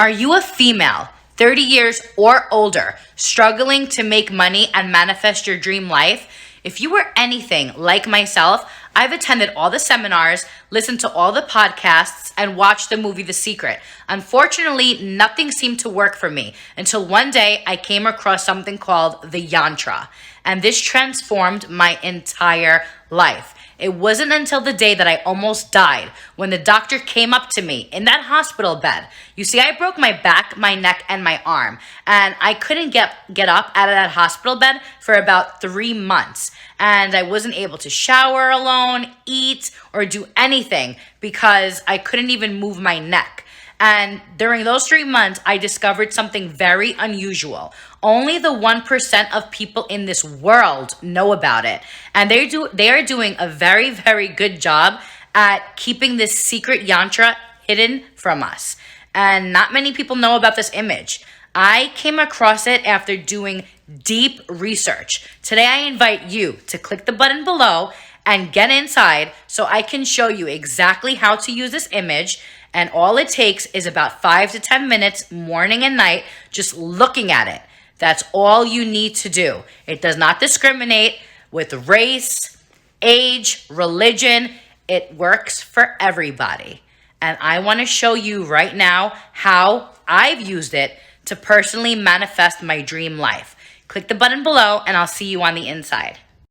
Are you a female, 30 years or older, struggling to make money and manifest your dream life? If you were anything like myself, I've attended all the seminars, listened to all the podcasts, and watched the movie The Secret. Unfortunately, nothing seemed to work for me until one day I came across something called the yantra, and this transformed my entire life. It wasn't until the day that I almost died when the doctor came up to me in that hospital bed. You see, I broke my back, my neck, and my arm, and I couldn't get up out of that hospital bed for about 3 months. And I wasn't able to shower alone, eat, or do anything because I couldn't even move my neck. And during those 3 months, I discovered something very unusual. Only the 1% of people in this world know about it. And they are doing a very, very good job at keeping this secret yantra hidden from us. And not many people know about this image. I came across it after doing deep research. Today, I invite you to click the button below and get inside so I can show you exactly how to use this image. And all it takes is about 5 to 10 minutes morning and night just looking at it. That's all you need to do. It does not discriminate with race, age, religion. It works for everybody. And I want to show you right now how I've used it to personally manifest my dream life. Click the button below and I'll see you on the inside.